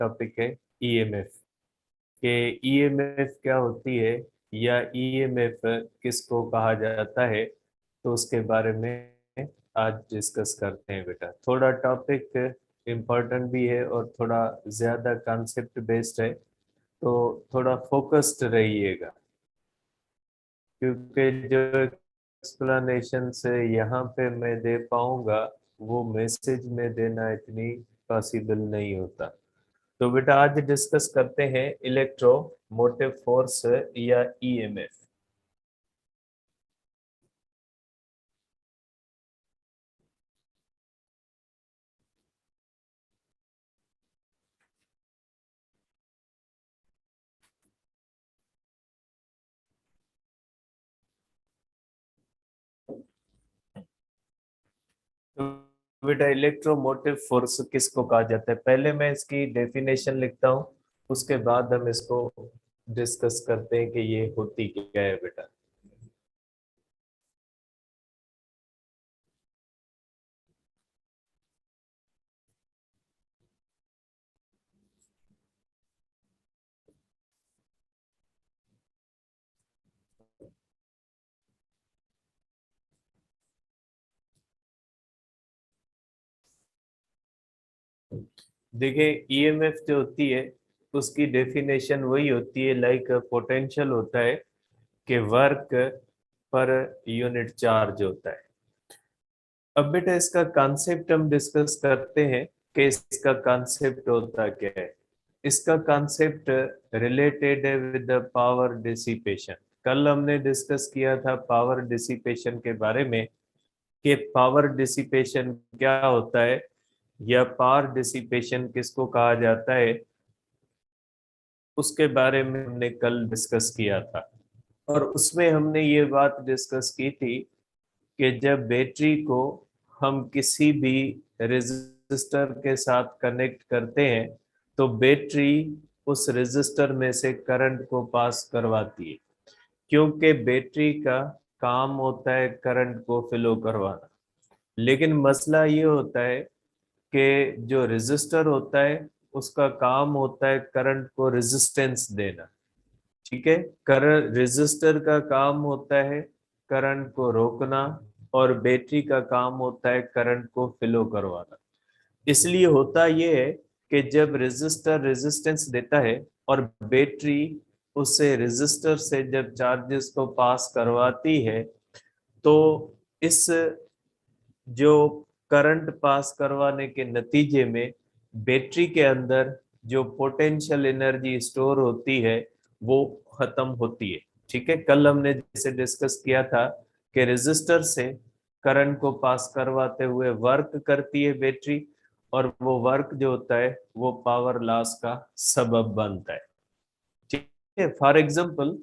Topic है EMF के EMF क्या होती है या ईएमएफ किसको कहा जाता है, तो उसके बारे में आज डिस्कस करते हैं बेटा। थोड़ा टॉपिक इम्पोर्टेंट भी है और थोड़ा ज़्यादा कॉन्सेप्ट बेस्ड है, तो थोड़ा फोकस्ड रहिएगा, क्योंकि जो एक्सप्लेनेशन से यहाँ पे मैं दे पाऊंगा वो मैसेज में देना इतनी पॉसिबल नहीं होता। तो बेटा आज डिस्कस करते हैं इलेक्ट्रोमोटिव फोर्स या ईएमएफ। तो बेटा इलेक्ट्रोमोटिव फोर्स किसको कहा जाता है, पहले मैं इसकी डेफिनेशन लिखता हूँ, उसके बाद हम इसको डिस्कस करते हैं कि ये होती क्या है बेटा। देखिए ईएमएफ जो होती है उसकी डेफिनेशन वही होती है, लाइक पोटेंशियल होता है कि वर्क पर यूनिट चार्ज होता है। अब बेटा इसका कॉन्सेप्ट हम डिस्कस करते हैं कि इसका कॉन्सेप्ट होता क्या है। इसका कॉन्सेप्ट रिलेटेड है विद द पावर डिसिपेशन। कल हमने डिस्कस किया था पावर डिसिपेशन के बारे में कि पावर डिसिपेशन क्या होता है या पावर डिसिपेशन किसको कहा जाता है, उसके बारे में हमने कल डिस्कस किया था। और उसमें हमने ये बात डिस्कस की थी कि जब बैटरी को हम किसी भी रेजिस्टर के साथ कनेक्ट करते हैं तो बैटरी उस रेजिस्टर में से करंट को पास करवाती है, क्योंकि बैटरी का काम होता है करंट को फ्लो करवाना। लेकिन मसला ये होता है कि जो रेजिस्टर होता है उसका काम होता है करंट को रेजिस्टेंस देना। ठीक है, करंट रेजिस्टर का काम होता है करंट को रोकना और बैटरी का काम होता है करंट को फ्लो करवाना। इसलिए होता यह है कि जब रेजिस्टर रेजिस्टेंस देता है और बैटरी उससे रेजिस्टर से जब चार्जेस को पास करवाती है, तो इस जो करंट पास करवाने के नतीजे में बैटरी के अंदर जो पोटेंशियल एनर्जी स्टोर होती है वो खत्म होती है। ठीक है, कल हमने जैसे डिस्कस किया था कि रेजिस्टर से करंट को पास करवाते हुए वर्क करती है बैटरी, और वो वर्क जो होता है वो पावर लॉस का सबब बनता है। ठीक है, फॉर एग्जांपल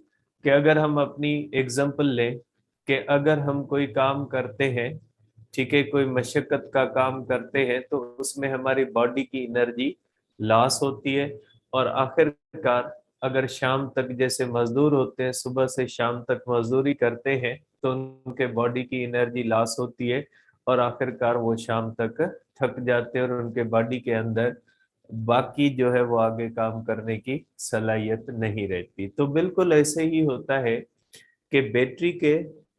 कि अगर हम अपनी एग्जांपल लें कि अगर हम कोई काम करते हैं, ठीक है, कोई मशक्कत का काम करते हैं, तो उसमें हमारी बॉडी की एनर्जी लॉस होती है और आखिरकार अगर शाम तक जैसे मजदूर होते हैं सुबह से शाम तक मजदूरी करते हैं तो उनके बॉडी की एनर्जी लॉस होती है और आखिरकार वो शाम तक थक जाते हैं और उनके बॉडी के अंदर बाकी जो है वो आगे काम करने की सलाहियत नहीं रहती। तो बिल्कुल ऐसे ही होता है कि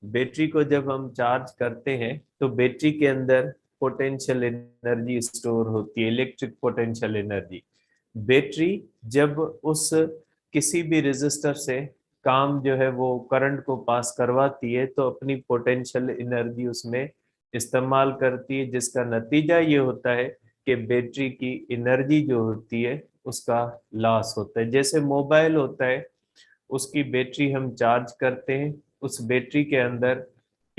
बैटरी को जब हम चार्ज करते हैं तो बैटरी के अंदर पोटेंशियल एनर्जी स्टोर होती है, इलेक्ट्रिक पोटेंशियल एनर्जी। बैटरी जब उस किसी भी रेजिस्टर से काम जो है वो करंट को पास करवाती है तो अपनी पोटेंशियल एनर्जी उसमें इस्तेमाल करती है, जिसका नतीजा ये होता है कि बैटरी की एनर्जी जो होती है उसका लॉस होता है। जैसे मोबाइल होता है, उसकी बैटरी हम चार्ज करते हैं, उस बैटरी के अंदर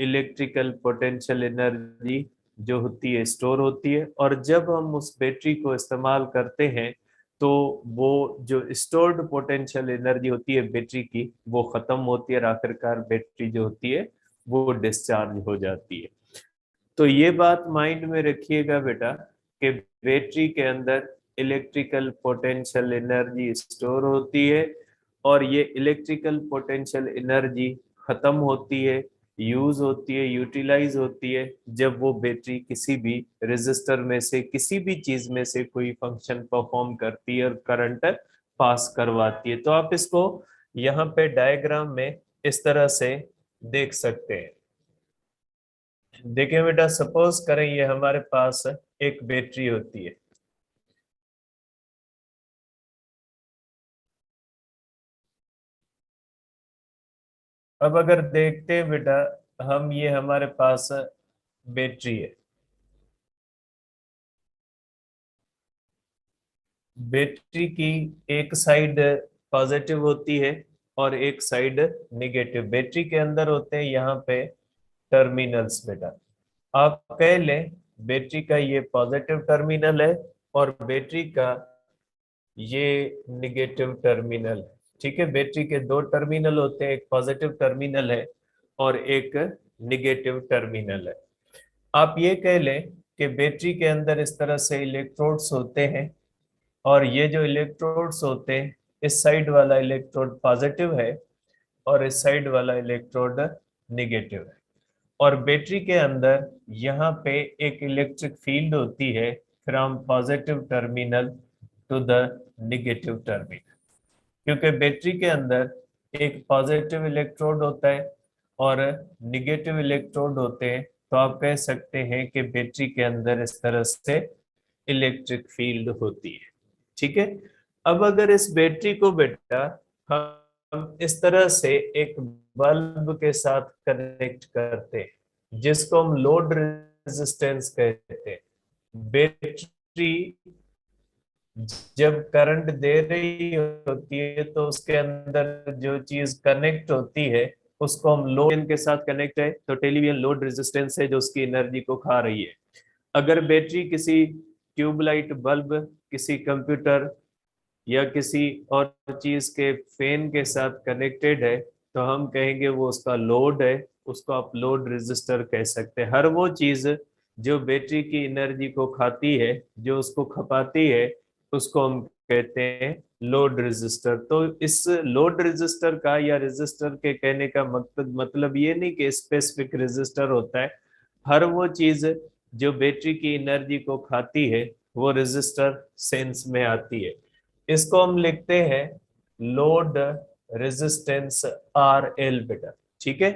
इलेक्ट्रिकल पोटेंशियल एनर्जी जो होती है स्टोर होती है, और जब हम उस बैटरी को इस्तेमाल करते हैं तो वो जो स्टोर्ड पोटेंशियल एनर्जी होती है बैटरी की वो खत्म होती है और आखिरकार बैटरी जो होती है वो डिस्चार्ज हो जाती है। तो ये बात माइंड में रखिएगा बेटा कि बैटरी के अंदर इलेक्ट्रिकल पोटेंशियल एनर्जी स्टोर होती है और ये इलेक्ट्रिकल पोटेंशियल एनर्जी खत्म होती है यूज होती है, यूटिलाइज होती है जब वो बैटरी किसी भी रेजिस्टर में से किसी भी चीज में से कोई फंक्शन परफॉर्म करती है और करंट पास करवाती है। तो आप इसको यहाँ पे डायग्राम में इस तरह से देख सकते हैं। देखिए बेटा, सपोज करें ये हमारे पास एक बैटरी होती है। अब अगर देखते हैं बेटा, हम ये हमारे पास बैटरी है। बैटरी की एक साइड पॉजिटिव होती है और एक साइड नेगेटिव। बैटरी के अंदर होते हैं यहाँ पे टर्मिनल्स बेटा। आप कह लें बैटरी का ये पॉजिटिव टर्मिनल है और बैटरी का ये निगेटिव टर्मिनल है। ठीक है, बैटरी के दो टर्मिनल होते हैं, एक पॉजिटिव टर्मिनल है और एक निगेटिव टर्मिनल है। आप ये कह लें कि बैटरी के अंदर इस तरह से इलेक्ट्रोड्स होते हैं और ये जो इलेक्ट्रोड्स होते हैं, इस साइड वाला इलेक्ट्रोड पॉजिटिव है और इस साइड वाला इलेक्ट्रोड निगेटिव है। और बैटरी के अंदर यहाँ पे एक इलेक्ट्रिक फील्ड होती है from positive terminal to the negative terminal. क्योंकि बैटरी के अंदर एक पॉजिटिव इलेक्ट्रोड होता है और निगेटिव इलेक्ट्रोड होते हैं, तो आप कह सकते हैं कि बैटरी के अंदर इस तरह से इलेक्ट्रिक फील्ड होती है। ठीक है। अब अगर इस बैटरी को बेटा हम इस तरह से एक बल्ब के साथ कनेक्ट करते हैं जिसको हम लोड रेजिस्टेंस कहते हैं। बैटरी जब करंट दे रही होती है तो उसके अंदर जो चीज कनेक्ट होती है उसको हम लोड के साथ कनेक्ट है, तो टेलीविजन लोड रेजिस्टेंस है जो उसकी एनर्जी को खा रही है। अगर बैटरी किसी ट्यूबलाइट बल्ब, किसी कंप्यूटर या किसी और चीज के फैन के साथ कनेक्टेड है तो हम कहेंगे वो उसका लोड है, उसको आप लोड रेजिस्टर कह सकते हैं। हर वो चीज जो बैटरी की एनर्जी को खाती है, जो उसको खपाती है, उसको हम कहते हैं लोड रेजिस्टर। तो इस लोड रेजिस्टर का या रेजिस्टर के कहने का मतलब ये नहीं कि स्पेसिफिक रेजिस्टर होता है। हर वो चीज जो बैटरी की एनर्जी को खाती है वो रेजिस्टर सेंस में आती है। इसको हम लिखते हैं लोड रेजिस्टेंस आर एल बेटा। ठीक है।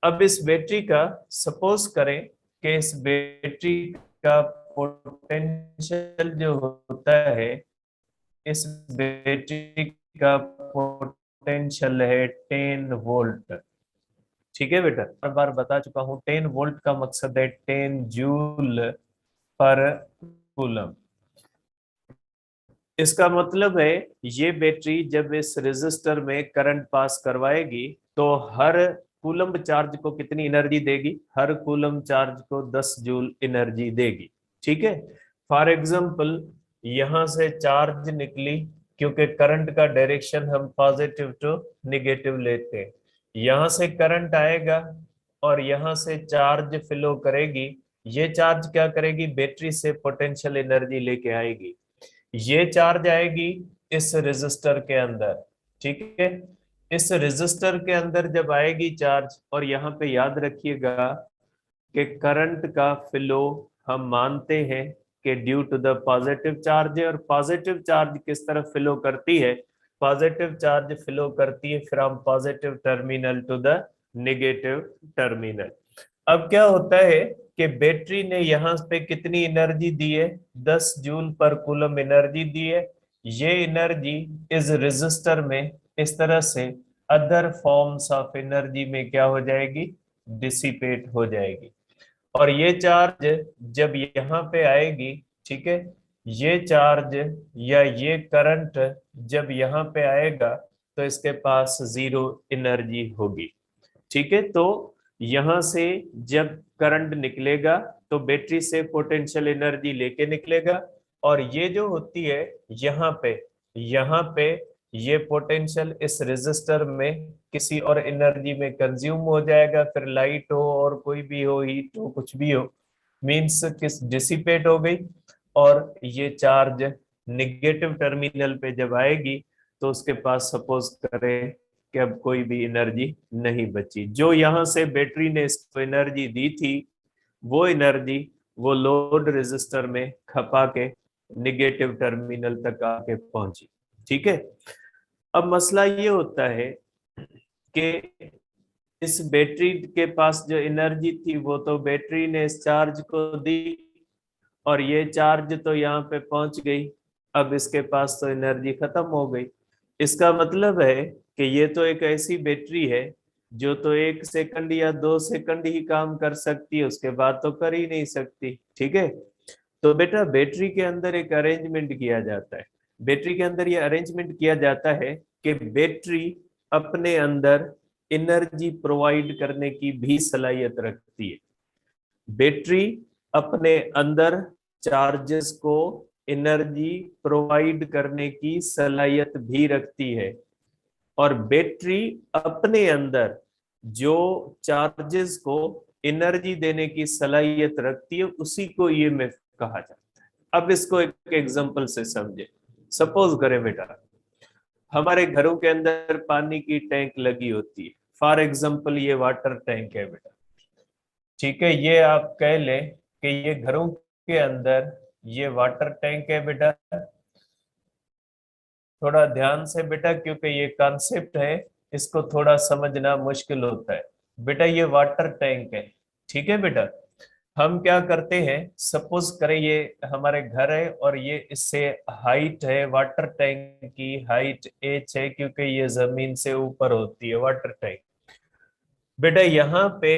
अब इस बैटरी का सपोज करें कि इस बैटरी का पोटेंशियल जो होता है, इस बैटरी का पोटेंशियल है 10 वोल्ट। ठीक है बेटा, हर बार बता चुका हूं 10 वोल्ट का मकसद है 10 जूल पर कूलम। इसका मतलब है ये बैटरी जब इस रेजिस्टर में करंट पास करवाएगी तो हर कूलम चार्ज को कितनी एनर्जी देगी? हर कूलम चार्ज को 10 जूल एनर्जी देगी। ठीक है। फॉर एग्जांपल यहां से चार्ज निकली, क्योंकि करंट का डायरेक्शन हम पॉजिटिव टू निगेटिव लेते हैं। यहां से करंट आएगा और यहां से चार्ज फ्लो करेगी। ये चार्ज क्या करेगी? बैटरी से पोटेंशियल एनर्जी लेके आएगी। ये चार्ज आएगी इस रेजिस्टर के अंदर। ठीक है। इस रेजिस्टर के अंदर जब आएगी चार्ज, और यहाँ पे याद रखिएगा कि करंट का फ्लो हम मानते हैं कि due to the positive charge है। और पॉजिटिव चार्ज किस तरफ फ्लो करती है? पॉजिटिव चार्ज फ्लो करती है from positive terminal to the negative terminal. अब क्या होता है कि बैटरी ने यहाँ पे कितनी एनर्जी दी है? 10 जूल पर कूलम एनर्जी दी है। ये एनर्जी इस रेजिस्टर में इस तरह से अदर फॉर्म्स ऑफ एनर्जी में क्या हो जाएगी? डिसिपेट हो जाएगी। और ये चार्ज जब यहाँ पे आएगी, ठीक है, ये चार्ज या ये करंट जब यहाँ पे आएगा तो इसके पास जीरो एनर्जी होगी। ठीक है। तो यहां से जब करंट निकलेगा तो बैटरी से पोटेंशियल एनर्जी लेके निकलेगा, और ये जो होती है यहाँ पे ये पोटेंशियल इस रेजिस्टर में किसी और एनर्जी में कंज्यूम हो जाएगा। फिर लाइट हो और कोई भी हो, हीट हो, कुछ भी हो, मींस किस डिसिपेट हो गई। और ये चार्ज निगेटिव टर्मिनल पे जब आएगी तो उसके पास सपोज करें कि अब कोई भी एनर्जी नहीं बची। जो यहाँ से बैटरी ने इसको एनर्जी दी थी, वो एनर्जी वो लोड रेजिस्टर में खपा के निगेटिव टर्मिनल तक आके पहुंची। ठीक है, अब मसला ये होता है कि इस बैटरी के पास जो एनर्जी थी वो तो बैटरी ने इस चार्ज को दी, और ये चार्ज तो यहाँ पे पहुंच गई। अब इसके पास तो एनर्जी खत्म हो गई। इसका मतलब है कि ये तो एक ऐसी बैटरी है जो तो 1 सेकंड या 2 सेकंड ही काम कर सकती है, उसके बाद तो कर ही नहीं सकती। ठीक है, तो बेटा बैटरी के अंदर एक अरेंजमेंट किया जाता है। बैटरी के अंदर ये अरेंजमेंट किया जाता है कि बैटरी अपने अंदर एनर्जी प्रोवाइड करने की भी सलाहियत रखती है। बैटरी अपने अंदर चार्जेस को एनर्जी प्रोवाइड करने की सलाहियत भी रखती है, और बैटरी अपने अंदर जो चार्जेस को एनर्जी देने की सलाहियत रखती है उसी को ईएमएफ कहा जाता है। अब इसको एक एग्जांपल से समझे। सपोज करें बेटा, हमारे घरों के अंदर पानी की टैंक लगी होती है। फॉर एग्जांपल ये वाटर टैंक है बेटा। ठीक है, ये आप कह लें कि ये घरों के अंदर ये वाटर टैंक है बेटा। थोड़ा ध्यान से बेटा, क्योंकि ये कॉन्सेप्ट है, इसको थोड़ा समझना मुश्किल होता है। बेटा ये वाटर टैंक है। ठीक है बेटा, हम क्या करते हैं, सपोज करें ये हमारे घर है और ये इससे हाइट है, वाटर टैंक की हाइट h है, क्योंकि ये जमीन से ऊपर होती है वाटर टैंक। बेटा यहाँ पे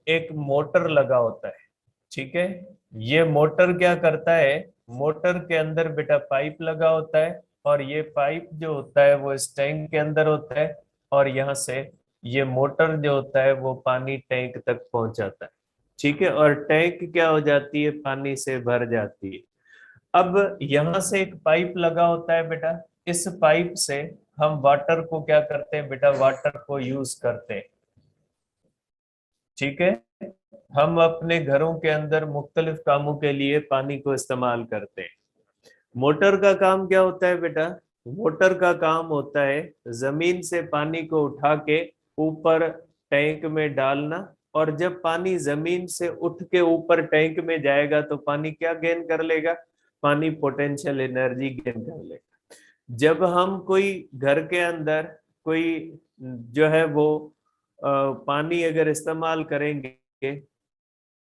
एक मोटर लगा होता है। ठीक है, ये मोटर क्या करता है, मोटर के अंदर बेटा पाइप लगा होता है, और ये पाइप जो होता है वो इस टैंक के अंदर होता है, और यहाँ से ये मोटर जो होता है वो पानी टैंक तक पहुंचाता है। ठीक है, और टैंक क्या हो जाती है, पानी से भर जाती है। अब यहाँ से एक पाइप लगा होता है बेटा, इस पाइप से हम वाटर को क्या करते हैं बेटा, वाटर को यूज करते हैं। ठीक है, हम अपने घरों के अंदर मुख्तलिफ कामों के लिए पानी को इस्तेमाल करते हैं। मोटर का काम क्या होता है बेटा, मोटर का काम होता है जमीन से पानी को उठा के ऊपर टैंक में डालना, और जब पानी जमीन से उठ के ऊपर टैंक में जाएगा तो पानी क्या गेन कर लेगा, पानी पोटेंशियल एनर्जी गेन कर लेगा। जब हम कोई घर के अंदर कोई जो है वो पानी अगर इस्तेमाल करेंगे,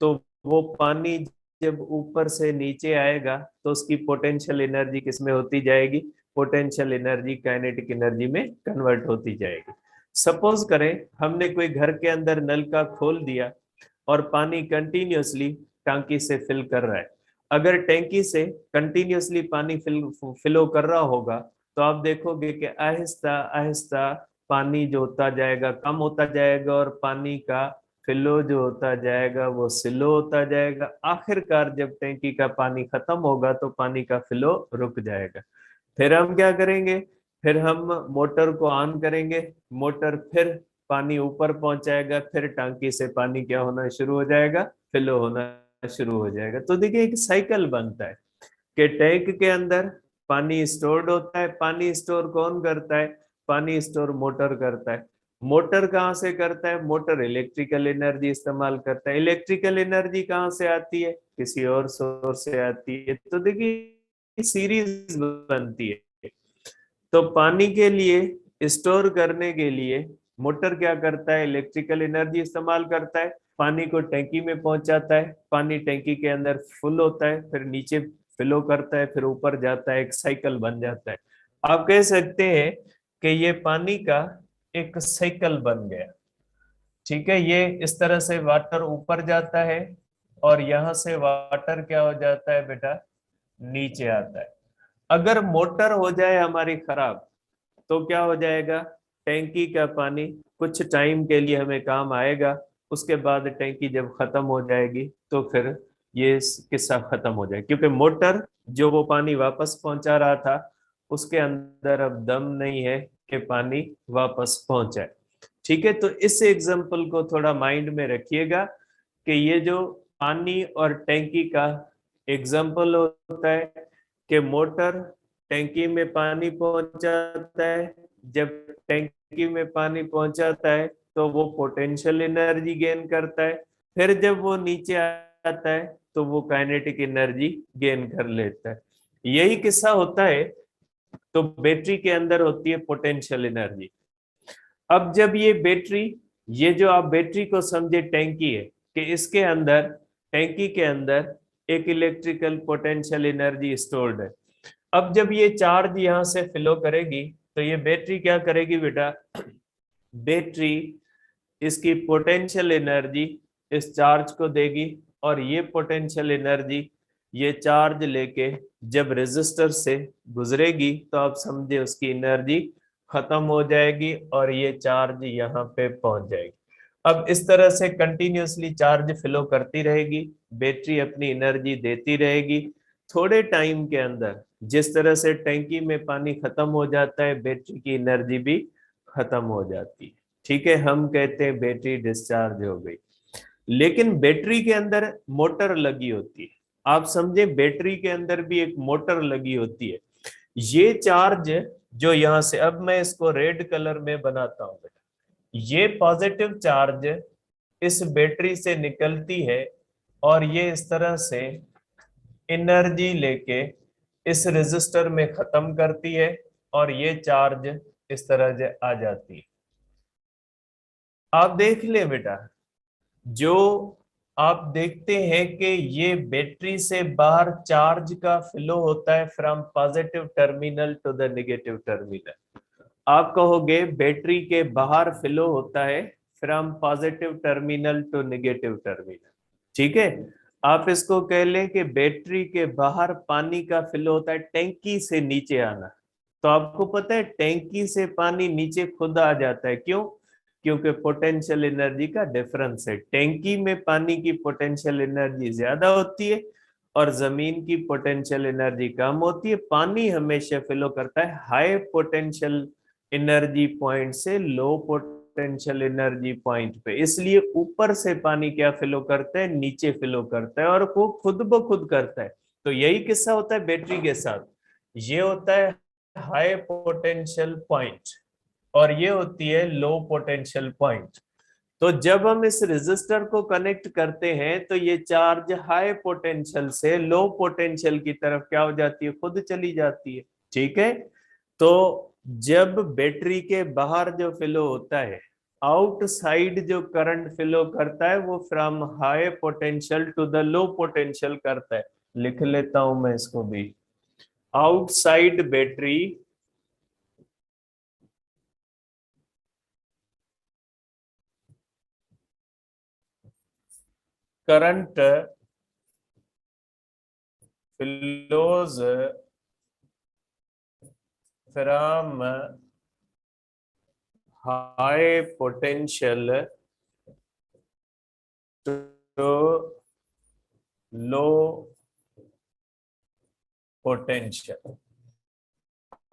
तो वो पानी जब ऊपर से नीचे आएगा तो उसकी पोटेंशियल एनर्जी किसमें होती जाएगी, पोटेंशियल एनर्जी काइनेटिक एनर्जी में कन्वर्ट होती जाएगी। सपोज करें हमने कोई घर के अंदर नल का खोल दिया और पानी कंटिन्यूअसली टंकी से फिल कर रहा है। अगर टैंकी से कंटिन्यूअसली पानी फिलो कर रहा होगा तो आप देखोगे कि आहिस्ता आहिस्ता पानी जो होता जाएगा कम होता जाएगा, और पानी का फ्लो जो होता जाएगा वो स्लो होता जाएगा। आखिरकार जब टैंकी का पानी खत्म होगा तो पानी का फ्लो रुक जाएगा। फिर हम क्या करेंगे, फिर हम मोटर को ऑन करेंगे, मोटर फिर पानी ऊपर पहुंचाएगा, फिर टंकी से पानी क्या होना शुरू हो जाएगा, फ्लो होना शुरू हो जाएगा। तो देखिए एक साइकिल बनता है कि टैंक के अंदर पानी स्टोर्ड होता है। पानी स्टोर कौन करता है, पानी स्टोर मोटर करता है। मोटर कहाँ से करता है, मोटर इलेक्ट्रिकल एनर्जी इस्तेमाल करता है। इलेक्ट्रिकल एनर्जी कहाँ से आती है, किसी और सोर्स से आती है। तो देखिए सीरीज बनती है। तो पानी के लिए स्टोर करने के लिए मोटर क्या करता है, इलेक्ट्रिकल एनर्जी इस्तेमाल करता है, पानी को टैंकी में पहुंचाता है, पानी टैंकी के अंदर फुल होता है, फिर नीचे फ्लो करता है, फिर ऊपर जाता है, एक साइकिल बन जाता है। आप कह सकते हैं कि ये पानी का एक साइकिल बन गया। ठीक है, ये इस तरह से वाटर ऊपर जाता है, और यहां से वाटर क्या हो जाता है बेटा, नीचे आता है। अगर मोटर हो जाए हमारी खराब तो क्या हो जाएगा, टैंकी का पानी कुछ टाइम के लिए हमें काम आएगा, उसके बाद टैंकी जब खत्म हो जाएगी तो फिर ये किस्सा खत्म हो जाएगा, क्योंकि मोटर जो वो पानी वापस पहुंचा रहा था उसके अंदर अब दम नहीं है कि पानी वापस पहुंचाए। ठीक है, तो इस एग्जाम्पल को थोड़ा माइंड में रखिएगा कि ये जो पानी और टैंकी का एग्जाम्पल होता है कि मोटर टैंकी में पानी पहुंचाता है, जब टैंकी में पानी पहुंचाता है तो वो पोटेंशियल एनर्जी गेन करता है, फिर जब वो नीचे आता है तो वो काइनेटिक एनर्जी गेन कर लेता है। यही किस्सा होता है। तो बैटरी के अंदर होती है पोटेंशियल एनर्जी। अब जब ये बैटरी, ये जो आप बैटरी को समझे टैंकी है, कि इसके अंदर, टैंकी के अंदर एक इलेक्ट्रिकल पोटेंशियल एनर्जी स्टोर्ड है। अब जब ये चार्ज यहां से फ्लो करेगी तो ये बैटरी क्या करेगी बेटा, बैटरी इसकी पोटेंशियल एनर्जी इस चार्ज को देगी, और ये पोटेंशियल एनर्जी ये चार्ज लेके जब रेजिस्टर से गुजरेगी तो आप समझे उसकी एनर्जी खत्म हो जाएगी और ये चार्ज यहाँ पे पहुंच जाएगी। अब इस तरह से कंटिन्यूअसली चार्ज फ्लो करती रहेगी, बैटरी अपनी एनर्जी देती रहेगी। थोड़े टाइम के अंदर जिस तरह से टैंकी में पानी खत्म हो जाता है, बैटरी की एनर्जी भी खत्म हो जाती है। ठीक है, हम कहते हैं बैटरी डिस्चार्ज हो गई। लेकिन बैटरी के अंदर मोटर लगी होती है। आप समझे, बैटरी के अंदर भी एक मोटर लगी होती है। ये चार्ज जो यहां से, अब मैं इसको रेड कलर में बनाता हूं बेटा, ये पॉजिटिव चार्ज इस बैटरी से निकलती है और ये इस तरह से एनर्जी लेके इस रेजिस्टर में खत्म करती है, और ये चार्ज इस तरह से आ जाती है। आप देख ले बेटा, जो आप देखते हैं कि ये बैटरी से बाहर चार्ज का फ्लो होता है from positive terminal to the negative terminal. आप कहोगे बैटरी के बाहर फ्लो होता है from positive terminal to negative terminal. ठीक है, आप इसको कह लें कि बैटरी के बाहर पानी का फ्लो होता है टैंकी से नीचे आना। तो आपको पता है टैंकी से पानी नीचे खुद आ जाता है, क्यों? क्योंकि पोटेंशियल एनर्जी का डिफरेंस है। टैंकी में पानी की पोटेंशियल एनर्जी ज्यादा होती है और जमीन की पोटेंशियल एनर्जी कम होती है। पानी हमेशा फ्लो करता है हाई पोटेंशियल एनर्जी पॉइंट से लो पोटेंशियल एनर्जी पॉइंट पे, इसलिए ऊपर से पानी क्या फ्लो करता है, नीचे फ्लो करता है, और वो खुद ब खुद करता है। तो यही किस्सा होता है बैटरी के साथ। ये होता है हाई पोटेंशियल पॉइंट और ये होती है लो पोटेंशियल पॉइंट। तो जब हम इस रेजिस्टर को कनेक्ट करते हैं तो ये चार्ज हाई पोटेंशियल से लो पोटेंशियल की तरफ क्या हो जाती है, खुद चली जाती है। ठीक है, तो जब बैटरी के बाहर जो फ्लो होता है, आउटसाइड जो करंट फ्लो करता है, वो from high potential to the low potential करता है। लिख लेता हूं मैं इसको भी, outside battery current flows from high potential to low potential.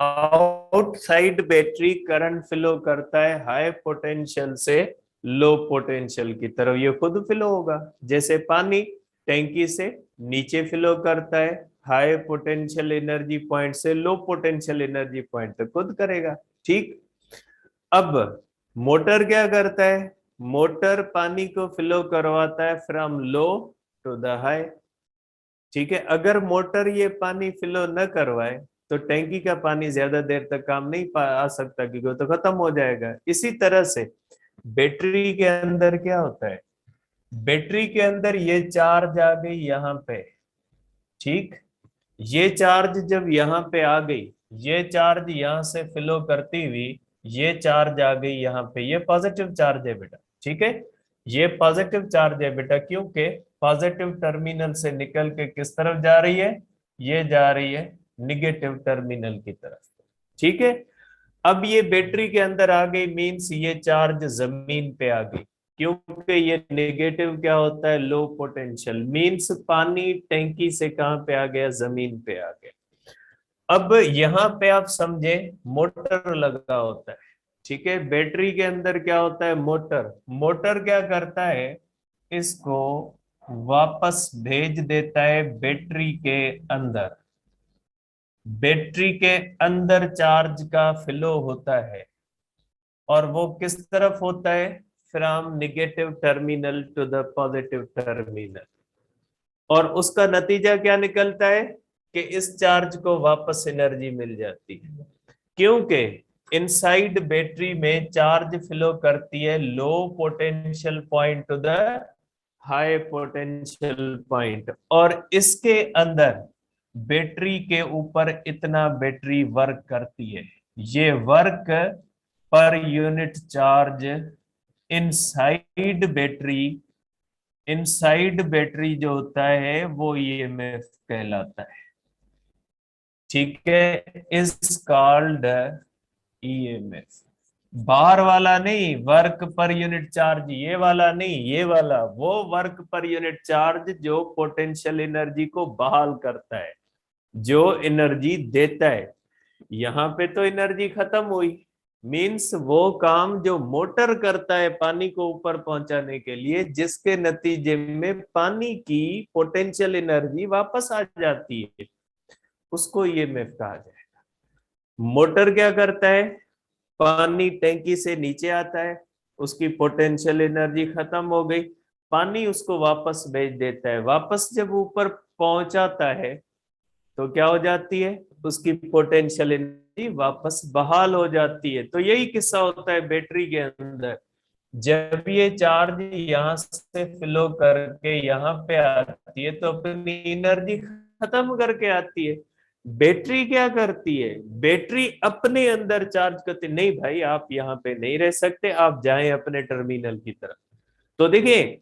Outside battery current flow करता है हाई पोटेंशियल से लो पोटेंशियल की तरफ, ये खुद फ्लो होगा। जैसे पानी टैंकी से नीचे फ्लो करता है हाई पोटेंशियल एनर्जी पॉइंट से लो पोटेंशियल एनर्जी पॉइंट तक, खुद करेगा। ठीक, अब मोटर क्या करता है, मोटर पानी को फ्लो करवाता है from low to the high. ठीक है, अगर मोटर ये पानी फ्लो न करवाए तो टैंकी का पानी ज्यादा देर तक काम नहीं आ सकता, क्योंकि वो तो खत्म हो जाएगा। इसी तरह से बैटरी के अंदर क्या होता है, बैटरी के अंदर ये चार्ज आ गई यहाँ पे। ठीक, ये चार्ज जब यहाँ पे आ गई, ये चार्ज यहाँ से फ्लो करती हुई ये चार्ज आ गई यहाँ पे, ये पॉजिटिव चार्ज है बेटा। ठीक है, ये पॉजिटिव चार्ज है बेटा, क्योंकि पॉजिटिव टर्मिनल से निकल के किस तरफ जा रही है, ये जा रही है निगेटिव टर्मिनल की तरफ। ठीक है, अब ये बैटरी के अंदर आ गई, मीन्स ये चार्ज जमीन पे आ गई, क्योंकि ये नेगेटिव क्या होता है, लो पोटेंशियल, मीन्स पानी टैंकी से कहां पे आ गया, जमीन पे आ गया। अब यहाँ पे आप समझे मोटर लगा होता है। ठीक है, बैटरी के अंदर क्या होता है, मोटर। मोटर क्या करता है, इसको वापस भेज देता है बैटरी के अंदर। बैटरी के अंदर चार्ज का फ्लो होता है, और वो किस तरफ होता है, from negative terminal to the positive terminal. और उसका नतीजा क्या निकलता है कि इस चार्ज को वापस एनर्जी मिल जाती है, क्योंकि इनसाइड बैटरी में चार्ज फ्लो करती है लो potential point to the high potential point, और इसके अंदर बैटरी के ऊपर इतना बैटरी वर्क करती है। ये work per unit charge inside battery, inside battery जो होता है वो ईएमएफ कहलाता है। ठीक है, इज कॉल्ड ईएमएफ। बाहर वाला नहीं, वर्क पर यूनिट चार्ज, ये वाला नहीं, ये वाला वो वर्क पर यूनिट चार्ज जो पोटेंशियल एनर्जी को बहाल करता है, जो एनर्जी देता है। यहाँ पे तो एनर्जी खत्म हुई, मींस वो काम जो मोटर करता है पानी को ऊपर पहुंचाने के लिए, जिसके नतीजे में पानी की पोटेंशियल एनर्जी वापस आ जाती है, उसको ईएमएफ कहा जाएगा। मोटर क्या करता है, पानी टैंकी से नीचे आता है, उसकी पोटेंशियल एनर्जी खत्म हो गई, पानी उसको वापस भेज देता है, वापस जब ऊपर पहुंचाता है तो क्या हो जाती है, उसकी पोटेंशियल एनर्जी वापस बहाल हो जाती है। तो यही किस्सा होता है बैटरी के अंदर। जब ये चार्ज यहाँ से फ्लो करके यहाँ पे आती है तो अपनी एनर्जी खत्म करके आती है। बैटरी क्या करती है, बैटरी अपने अंदर चार्ज करती, नहीं भाई आप यहाँ पे नहीं रह सकते, आप जाएं अपने टर्मिनल की तरफ। तो देखिए,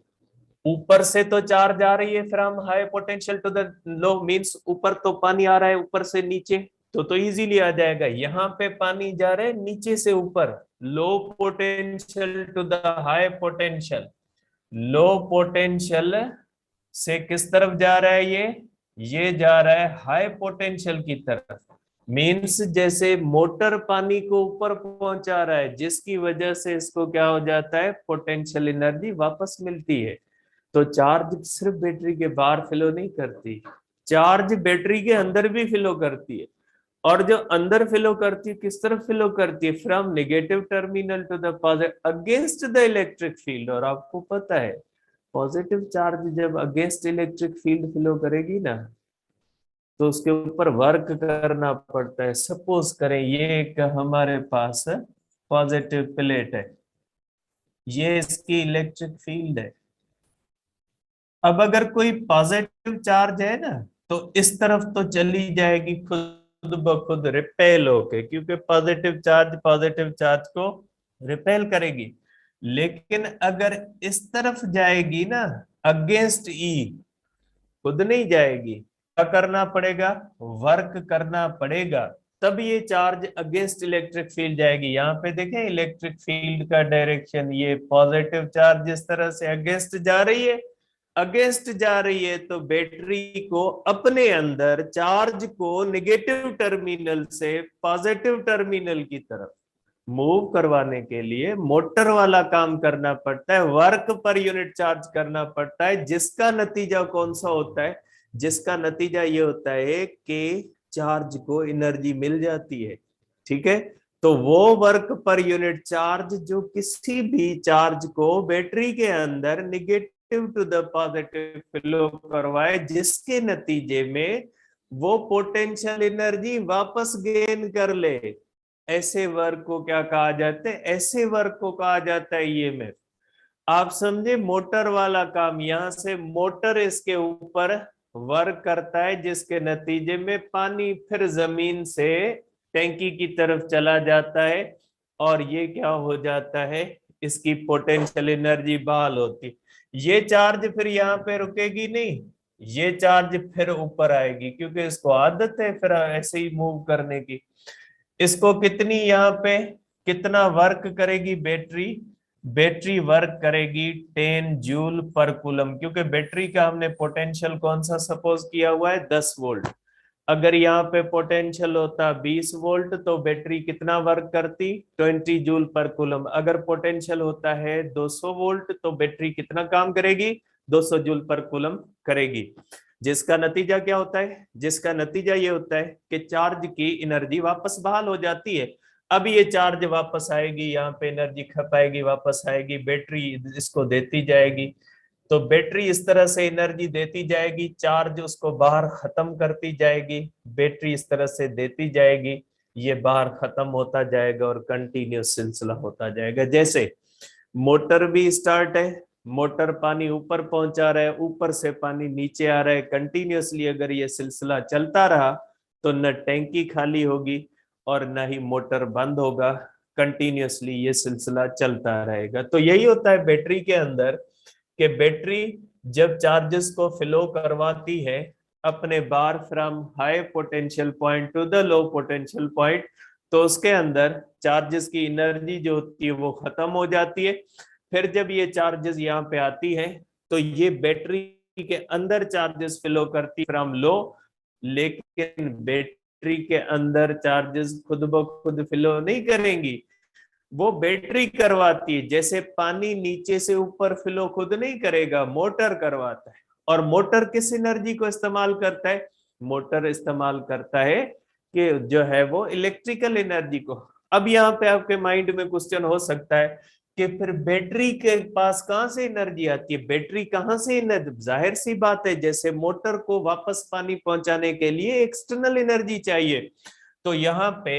ऊपर से तो चार्ज आ रही है from high potential to the low, means ऊपर तो पानी आ रहा है ऊपर से नीचे, तो इजीली आ जाएगा। यहाँ पे पानी जा रहा है नीचे से ऊपर, low potential to the high potential, low potential से किस तरफ जा रहा है ये जा रहा है हाई पोटेंशियल की तरफ। मींस जैसे मोटर पानी को ऊपर पहुंचा रहा है, जिसकी वजह से इसको क्या हो जाता है, पोटेंशियल एनर्जी वापस मिलती है। तो चार्ज सिर्फ बैटरी के बाहर फ्लो नहीं करती, चार्ज बैटरी के अंदर भी फ्लो करती है। और जो अंदर फ्लो करती है किस तरफ फ्लो करती है, from negative terminal to the positive against the electric field. और आपको पता है पॉजिटिव चार्ज जब अगेंस्ट इलेक्ट्रिक फील्ड फ्लो करेगी ना, तो उसके ऊपर वर्क करना पड़ता है। सपोज करें ये एक हमारे पास पॉजिटिव प्लेट है, ये इसकी इलेक्ट्रिक फील्ड है। अब अगर कोई पॉजिटिव चार्ज है ना, तो इस तरफ तो चली जाएगी खुद ब खुद रिपेल होके, क्योंकि पॉजिटिव चार्ज को रिपेल करेगी। लेकिन अगर इस तरफ जाएगी ना, अगेंस्ट ई, खुद नहीं जाएगी, क्या करना पड़ेगा, वर्क करना पड़ेगा, तब ये चार्ज अगेंस्ट इलेक्ट्रिक फील्ड जाएगी। यहाँ पे देखें इलेक्ट्रिक फील्ड का डायरेक्शन, ये पॉजिटिव चार्ज जिस तरह से अगेंस्ट जा रही है, अगेंस्ट जा रही है, तो बैटरी को अपने अंदर चार्ज को नेगेटिव टर्मिनल से पॉजिटिव टर्मिनल की तरफ मूव करवाने के लिए मोटर वाला काम करना पड़ता है, वर्क पर यूनिट चार्ज करना पड़ता है, जिसका नतीजा कौन सा होता है, जिसका नतीजा ये होता है कि चार्ज को एनर्जी मिल जाती है। ठीक है, तो वो वर्क पर यूनिट चार्ज जो किसी भी चार्ज को बैटरी के अंदर negative to the positive flow करवाए, जिसके नतीजे में वो पोटेंशियल एनर्जी वापस गेन कर ले, ऐसे वर्क को क्या कहा जाता है, ऐसे वर्क को कहा जाता है ईएमएफ। आप समझे, मोटर वाला काम, यहां से मोटर इसके ऊपर वर्क करता है, जिसके नतीजे में पानी फिर जमीन से टैंकी की तरफ चला जाता है, और ये क्या हो जाता है, इसकी पोटेंशियल एनर्जी बहाल होती। ये चार्ज फिर यहाँ पे रुकेगी नहीं, ये चार्ज फिर ऊपर आएगी, क्योंकि इसको आदत है फिर ऐसे ही मूव करने की। इसको कितनी यहाँ पे कितना वर्क करेगी बैटरी, बैटरी वर्क करेगी 10 जूल पर कूलम, क्योंकि बैटरी का हमने पोटेंशियल कौन सा सपोज किया हुआ है, 10 वोल्ट। अगर यहाँ पे पोटेंशियल होता 20 वोल्ट तो बैटरी कितना वर्क करती, 20 जूल पर कूलम। अगर पोटेंशियल होता है 200 वोल्ट तो बैटरी कितना काम करेगी, 200 जूल पर कूलम करेगी। जिसका नतीजा क्या होता है, जिसका नतीजा ये होता है कि चार्ज की एनर्जी वापस बहाल हो जाती है। अब ये चार्ज वापस आएगी, यहाँ पे एनर्जी खपाएगी, वापस आएगी, बैटरी इसको देती जाएगी। तो बैटरी इस तरह से एनर्जी देती जाएगी, चार्ज उसको बाहर खत्म करती जाएगी, बैटरी इस तरह से देती जाएगी, ये बाहर खत्म होता जाएगा और कंटिन्यूस सिलसिला होता जाएगा। जैसे मोटर भी स्टार्ट है, मोटर पानी ऊपर पहुंचा रहा है, ऊपर से पानी नीचे आ रहा है, कंटिन्यूअसली अगर ये सिलसिला चलता रहा तो न टैंकी खाली होगी और न ही मोटर बंद होगा, कंटिन्यूअसली ये सिलसिला चलता रहेगा। तो यही होता है बैटरी के अंदर, कि बैटरी जब चार्जेस को फ्लो करवाती है अपने बार from high potential point to the low potential point, तो उसके अंदर चार्जेस की एनर्जी जो होती है वो खत्म हो जाती है। फिर जब ये चार्जेस यहाँ पे आती है तो ये बैटरी के अंदर चार्जेस फ्लो करती फ्रॉम लो, लेकिन बैटरी के अंदर चार्जेस खुद ब खुद फ्लो नहीं करेंगी, वो बैटरी करवाती है। जैसे पानी नीचे से ऊपर फ्लो खुद नहीं करेगा, मोटर करवाता है। और मोटर किस एनर्जी को इस्तेमाल करता है? मोटर इस्तेमाल करता है कि जो है वो इलेक्ट्रिकल एनर्जी को। अब यहाँ पे आपके माइंड में क्वेश्चन हो सकता है कि फिर बैटरी के पास कहां से एनर्जी आती है, बैटरी कहां से एनर्जी? जाहिर सी बात है, जैसे मोटर को वापस पानी पहुंचाने के लिए एक्सटर्नल एनर्जी चाहिए, तो यहाँ पे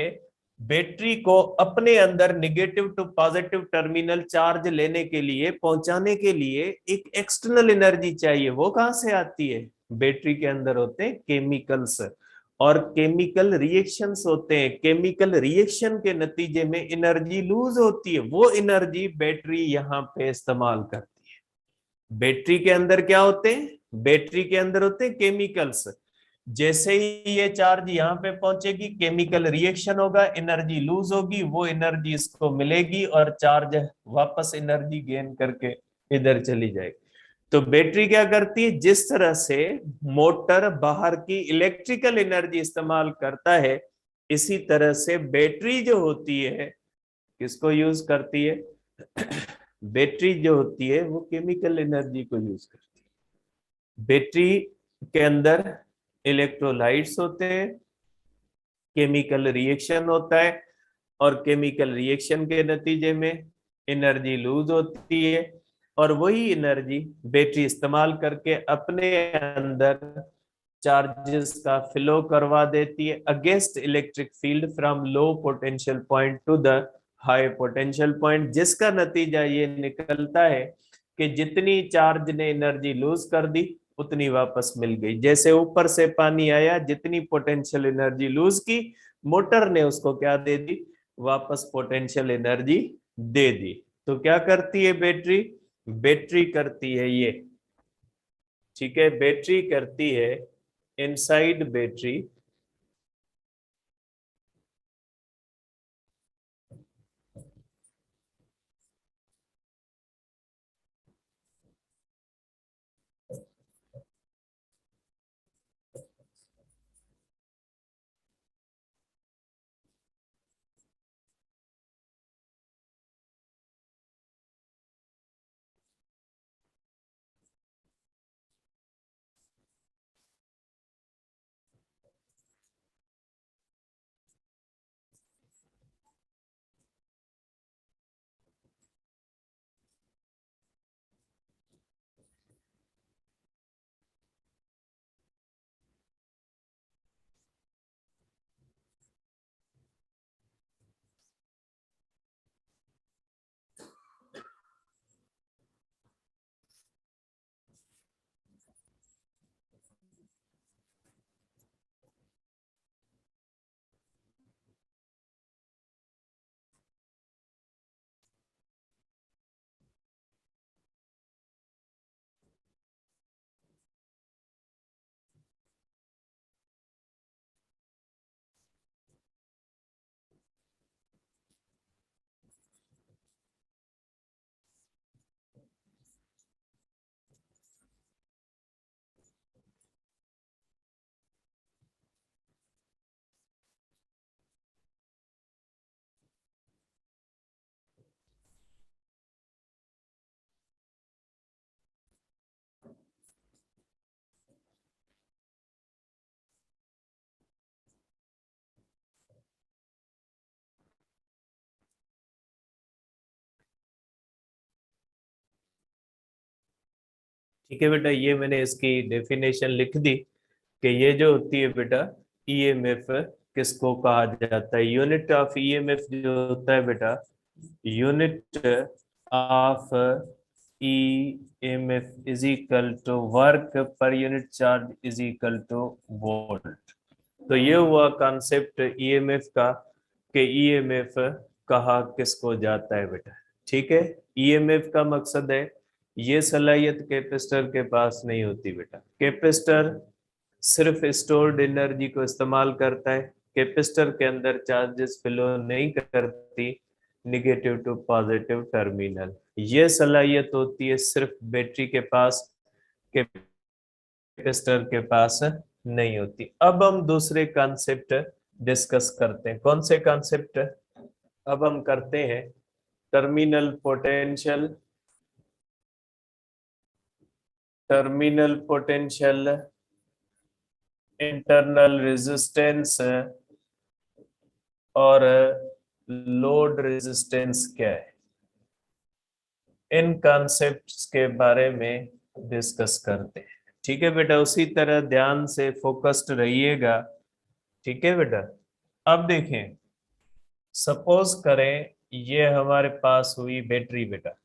बैटरी को अपने अंदर negative to positive terminal charge लेने के लिए, पहुंचाने के लिए एक एक्सटर्नल एनर्जी चाहिए। वो कहां से आती है? बैटरी के अंदर होते हैं केमिकल्स, और केमिकल रिएक्शंस होते हैं, केमिकल रिएक्शन के नतीजे में एनर्जी लूज होती है, वो एनर्जी बैटरी यहाँ पे इस्तेमाल करती है। बैटरी के अंदर क्या होते हैं? बैटरी के अंदर होते हैं केमिकल्स। जैसे ही ये चार्ज यहाँ पे पहुंचेगी, केमिकल रिएक्शन होगा, एनर्जी लूज होगी, वो एनर्जी इसको मिलेगी और चार्ज वापस एनर्जी गेन करके इधर चली जाएगी। तो बैटरी क्या करती है? जिस तरह से मोटर बाहर की इलेक्ट्रिकल एनर्जी इस्तेमाल करता है, इसी तरह से बैटरी जो होती है किसको यूज करती है? बैटरी जो होती है वो केमिकल एनर्जी को यूज करती है। बैटरी के अंदर इलेक्ट्रोलाइट्स होते हैं, केमिकल रिएक्शन होता है, और केमिकल रिएक्शन के नतीजे में एनर्जी लूज होती है, और वही एनर्जी बैटरी इस्तेमाल करके अपने अंदर चार्जेस का फ्लो करवा देती है against electric field from low potential point to the high potential point, जिसका नतीजा ये निकलता है कि जितनी चार्ज ने एनर्जी लूज कर दी उतनी वापस मिल गई। जैसे ऊपर से पानी आया, जितनी पोटेंशियल एनर्जी लूज की, मोटर ने उसको क्या दे दी? वापस पोटेंशियल एनर्जी दे दी। तो क्या करती है बैटरी? बैटरी करती है ये, ठीक है, बैटरी करती है, इनसाइड बैटरी ठीक है बेटा, ये मैंने इसकी डेफिनेशन लिख दी कि ये जो होती है बेटा ईएमएफ किसको कहा जाता है। यूनिट ऑफ ईएमएफ जो होता है बेटा, unit of EMF is equal to work per unit charge is equal to volt. तो ये हुआ कॉन्सेप्ट ईएमएफ का कि ईएमएफ कहा किसको जाता है बेटा। ठीक है, ईएमएफ का मकसद है, ये सलाहियत कैपेसिटर के पास नहीं होती बेटा। कैपेसिटर सिर्फ स्टोर्ड एनर्जी को इस्तेमाल करता है, कैपेसिटर के अंदर चार्जेस फ्लो नहीं करती निगेटिव टू पॉजिटिव टर्मिनल। ये सलाहियत होती है सिर्फ बैटरी के पास, कैपेसिटर के पास नहीं होती। अब हम दूसरे कॉन्सेप्ट डिस्कस करते हैं। कौन से कॉन्सेप्ट? अब हम करते हैं terminal potential, terminal potential, internal resistance और लोड रेजिस्टेंस क्या है, इन कॉन्सेप्ट्स के बारे में डिस्कस करते हैं। ठीक है बेटा, उसी तरह ध्यान से फोकस्ड रहिएगा। ठीक है बेटा, अब देखें, सपोज करें ये हमारे पास हुई बैटरी बेटा,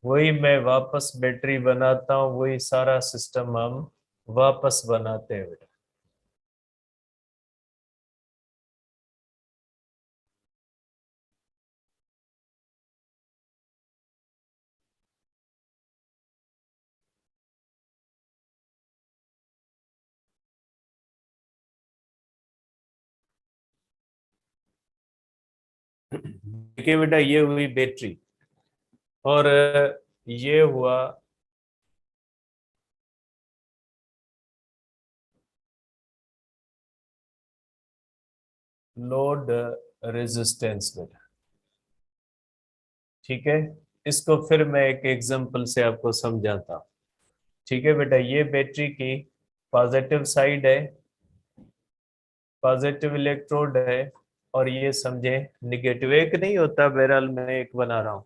वही मैं वापस बैटरी बनाता हूं, वही सारा सिस्टम हम वापस बनाते हैं बेटा। देखिए बेटा, ये हुई बैटरी और ये हुआ लोड रेजिस्टेंस बेटा। ठीक है, इसको फिर मैं एक एग्जांपल से आपको समझाता हूँ। ठीक है बेटा, ये बैटरी की पॉजिटिव साइड है, पॉजिटिव इलेक्ट्रोड है, और ये समझे निगेटिव। एक नहीं होता, बहरहाल मैं एक बना रहा हूँ।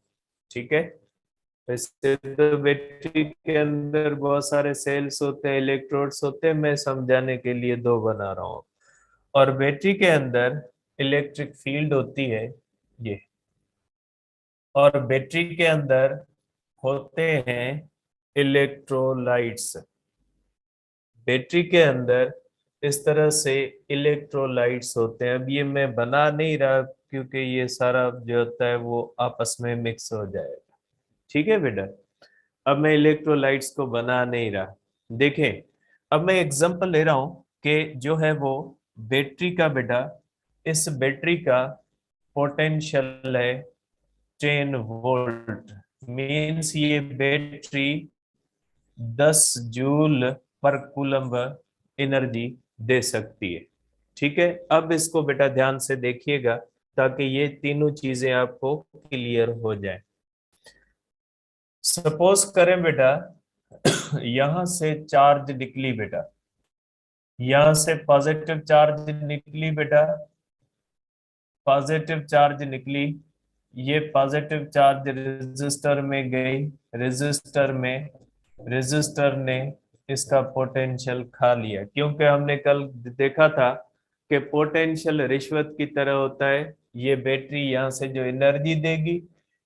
ठीक है, वैसे तो बैटरी के अंदर बहुत सारे सेल्स होते हैं, इलेक्ट्रोड्स होते हैं, मैं समझाने के लिए दो बना रहा हूँ। और बैटरी के अंदर इलेक्ट्रिक फील्ड होती है ये, और बैटरी के अंदर होते हैं इलेक्ट्रोलाइट्स। बैटरी के अंदर इस तरह से इलेक्ट्रोलाइट्स होते हैं। अब ये मैं बना नहीं रहा क्योंकि ये सारा जो होता है वो आपस में मिक्स हो जाएगा। ठीक है बेटा, अब मैं इलेक्ट्रोलाइट्स को बना नहीं रहा। देखें, अब मैं एग्जांपल ले रहा हूं कि जो है वो बैटरी का बेटा, इस बैटरी का पोटेंशियल है 10 वोल्ट। मीन्स ये बैटरी 10 जूल पर कूलम्ब एनर्जी दे सकती है। ठीक है, अब इसको बेटा ध्यान से देखिएगा ताकि ये तीनों चीजें आपको क्लियर हो जाए। सपोज करें बेटा यहां से चार्ज निकली बेटा, यहां से पॉजिटिव चार्ज निकली बेटा, पॉजिटिव चार्ज निकली, ये पॉजिटिव चार्ज रेजिस्टर में गई, रेजिस्टर में रेजिस्टर ने इसका पोटेंशियल खा लिया। क्योंकि हमने कल देखा था कि पोटेंशियल रिश्वत की तरह होता है। ये बैटरी यहाँ से जो एनर्जी देगी,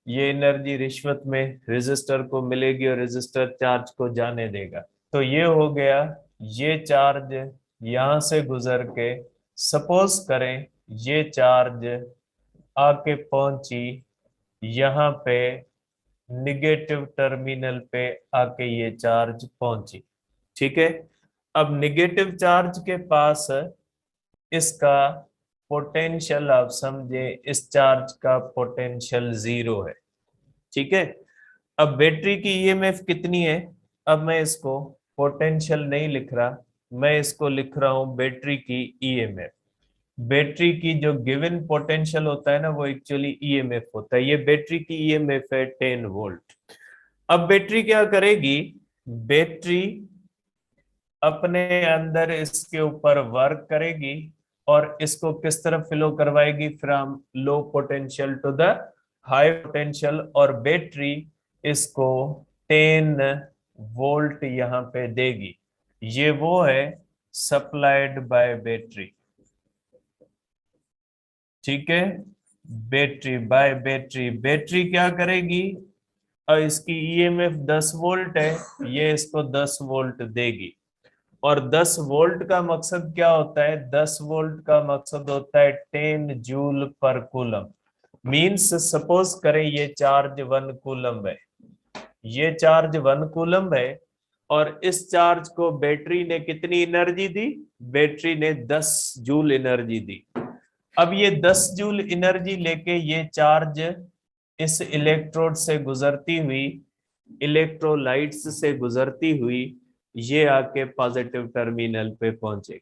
ये एनर्जी रिश्वत में रेजिस्टर को मिलेगी और रेजिस्टर चार्ज को जाने देगा। तो ये हो गया, ये चार्ज यहां से गुजर के, सपोज करें ये चार्ज आके पहुंची यहाँ पे निगेटिव टर्मिनल पे, आके ये चार्ज पहुंची। ठीक है, अब निगेटिव चार्ज के पास इसका पोटेंशियल, आप समझे इस चार्ज का पोटेंशियल 0 है। ठीक है, अब बैटरी की ईएमएफ कितनी है? अब मैं इसको पोटेंशियल नहीं लिख रहा, मैं इसको लिख रहा हूं बैटरी की ईएमएफ। बैटरी की जो गिवन पोटेंशियल होता है ना, वो एक्चुअली ईएमएफ होता है। ये बैटरी की ईएमएफ है 10 वोल्ट। अब बैटरी क्या करेगी? बैटरी अपने अंदर इसके ऊपर वर्क करेगी और इसको किस तरफ फ्लो करवाएगी, from low potential to the high potential. और बैटरी इसको 10 वोल्ट यहाँ पे देगी। ये वो है सप्लाइड बाय बैटरी। ठीक है, बैटरी बाय बैटरी, बैटरी क्या करेगी, और इसकी ईएमएफ 10 वोल्ट है, ये इसको 10 वोल्ट देगी। और 10 वोल्ट का मकसद क्या होता है, 10 वोल्ट का मकसद होता है 10 जूल पर कूलम। मींस सपोज करें ये चार्ज 1 कूलम है, ये चार्ज 1 कूलम है, और इस चार्ज को बैटरी ने कितनी एनर्जी दी, बैटरी ने 10 जूल एनर्जी दी। अब ये 10 जूल एनर्जी लेके ये चार्ज इस इलेक्ट्रोड से गुजरती हुई, इलेक्ट्रोलाइट्स से गुजरती हुई, ये आके पॉजिटिव टर्मिनल पे पहुंचेगी।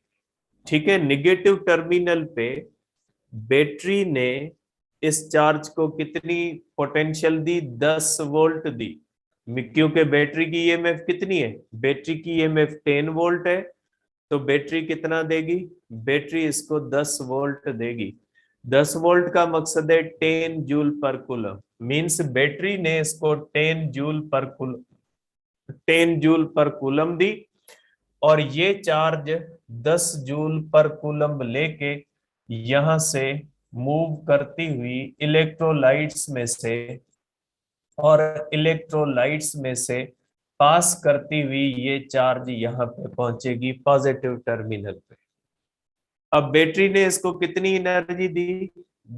ठीक है, निगेटिव टर्मिनल पे बैटरी ने इस चार्ज को कितनी पोटेंशियल दी, 10 वोल्ट दी। क्योंकि बैटरी की ईएमएफ कितनी है, बैटरी की ईएमएफ 10 वोल्ट है, तो बैटरी कितना देगी, बैटरी इसको 10 वोल्ट देगी। 10 वोल्ट का मकसद है 10 जूल पर कूलम। मींस बैटरी ने इसको 10 जूल पर कूलम, 10 जूल पर कूलम दी, और ये चार्ज 10 जूल पर कूलम लेके यहां से मूव करती हुई इलेक्ट्रोलाइट्स में से, और इलेक्ट्रोलाइट्स में से पास करती हुई ये चार्ज यहाँ पे पहुंचेगी पॉजिटिव टर्मिनल पे। अब बैटरी ने इसको कितनी एनर्जी दी,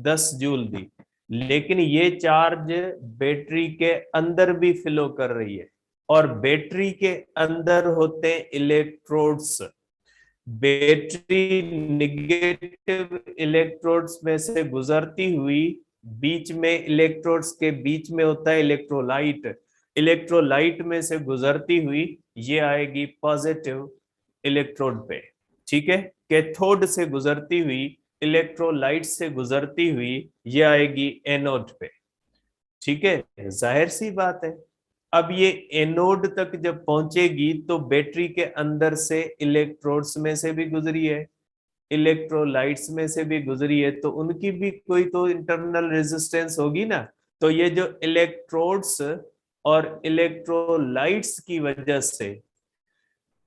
10 जूल दी, लेकिन ये चार्ज बैटरी के अंदर भी फ्लो कर रही है, और बैटरी के अंदर होते हैं इलेक्ट्रोड्स। बैटरी निगेटिव इलेक्ट्रोड्स में से गुजरती हुई, बीच में इलेक्ट्रोड्स के बीच में होता है इलेक्ट्रोलाइट, इलेक्ट्रोलाइट में से गुजरती हुई ये आएगी पॉजिटिव इलेक्ट्रोड पे। ठीक है, कैथोड से गुजरती हुई, इलेक्ट्रोलाइट से गुजरती हुई ये आएगी एनोड पे। ठीक है, जाहिर सी बात है। अब ये एनोड तक जब पहुंचेगी तो बैटरी के अंदर से इलेक्ट्रोड्स में से भी गुजरी है, इलेक्ट्रोलाइट्स में से भी गुजरी है, तो उनकी भी कोई तो इंटरनल रेजिस्टेंस होगी ना। तो ये जो इलेक्ट्रोड्स और इलेक्ट्रोलाइट्स की वजह से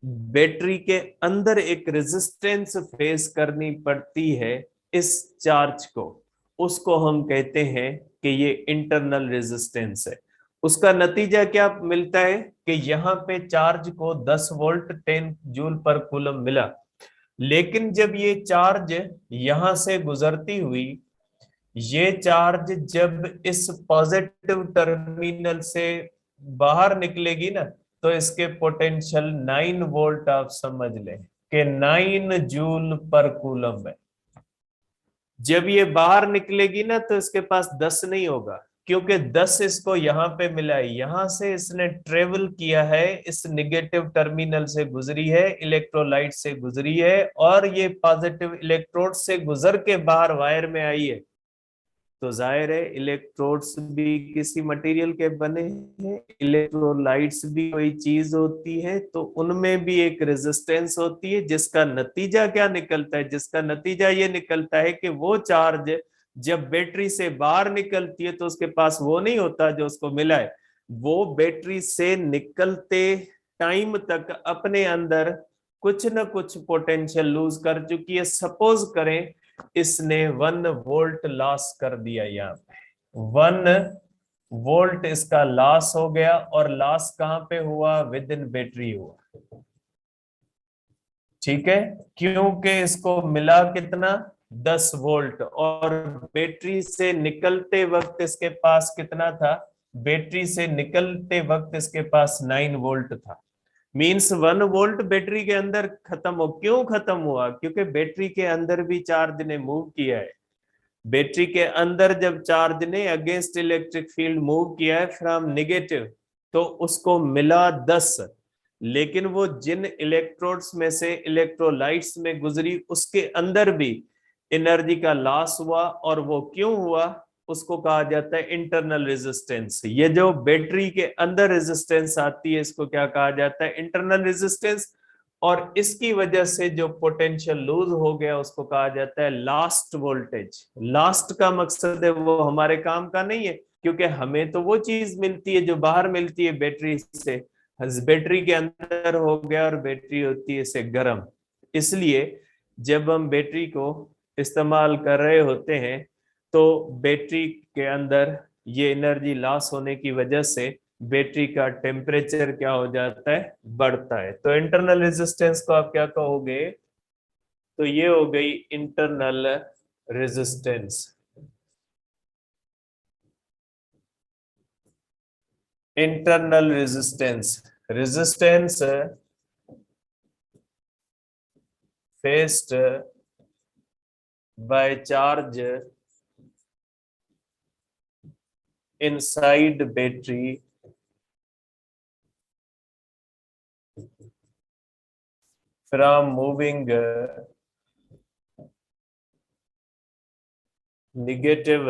बैटरी के अंदर एक रेजिस्टेंस फेस करनी पड़ती है इस चार्ज को, उसको हम कहते हैं कि ये इंटरनल रेजिस्टेंस है। उसका नतीजा क्या मिलता है कि यहाँ पे चार्ज को 10 वोल्ट 10 जूल पर कूलम मिला, लेकिन जब ये चार्ज यहां से गुजरती हुई, ये चार्ज जब इस पॉजिटिव टर्मिनल से बाहर निकलेगी ना, तो इसके पोटेंशियल 9 वोल्ट आप समझ लें कि 9 जूल पर कूलम है। जब ये बाहर निकलेगी ना तो इसके पास 10 नहीं होगा, क्योंकि 10 इसको यहां पे मिला है, यहां से इसने ट्रेवल किया है, इस निगेटिव टर्मिनल से गुजरी है, इलेक्ट्रोलाइट से गुजरी है, और ये पॉजिटिव इलेक्ट्रोड से गुजर के बाहर वायर में आई है। तो जाहिर है इलेक्ट्रोड्स भी किसी मटेरियल के बने हैं, इलेक्ट्रोलाइट्स भी कोई चीज होती है, तो उनमें भी एक रेजिस्टेंस होती है, जिसका नतीजा क्या निकलता है, जिसका नतीजा ये निकलता है कि वो चार्ज जब बैटरी से बाहर निकलती है तो उसके पास वो नहीं होता जो उसको मिला है, वो बैटरी से निकलते टाइम तक अपने अंदर कुछ न कुछ पोटेंशियल लूज कर चुकी है। सपोज करें इसने 1 वोल्ट लॉस कर दिया, यहाँ पे 1 वोल्ट इसका लॉस हो गया, और लॉस कहां पे हुआ, विद इन बैटरी हुआ। ठीक है, क्योंकि इसको मिला कितना, 10 वोल्ट, और बैटरी से निकलते वक्त इसके पास कितना था, बैटरी से निकलते वक्त इसके पास 9 वोल्ट था। मींस 1 वोल्ट बैटरी के अंदर खत्म हो, क्यों खत्म हुआ, क्योंकि बैटरी के अंदर भी चार्ज ने मूव किया है। बैटरी के अंदर जब चार्ज ने अगेंस्ट इलेक्ट्रिक फील्ड मूव किया है फ्रॉम नेगेटिव, तो उसको मिला 10, लेकिन वो जिन इलेक्ट्रोड्स में से इलेक्ट्रोलाइट्स में गुजरी उसके अंदर भी एनर्जी का लॉस हुआ, और वो क्यों हुआ, उसको कहा जाता है इंटरनल रेजिस्टेंस। ये जो बैटरी के अंदर रेजिस्टेंस आती है इसको क्या कहा जाता है, इंटरनल रेजिस्टेंस। और इसकी वजह से जो पोटेंशियल लूज हो गया उसको कहा जाता है लास्ट वोल्टेज। लास्ट का मकसद है वो हमारे काम का नहीं है, क्योंकि हमें तो वो चीज मिलती है जो बाहर मिलती है बैटरी से, बैटरी के अंदर हो गया और बैटरी होती है इसे गर्म। इसलिए जब हम बैटरी को इस्तेमाल कर रहे होते हैं तो बैटरी के अंदर ये एनर्जी लॉस होने की वजह से बैटरी का टेम्परेचर क्या हो जाता है, बढ़ता है। तो इंटरनल रेजिस्टेंस को आप क्या कहोगे, तो ये हो गई internal resistance. Internal resistance, resistance faced by charge inside battery from moving negative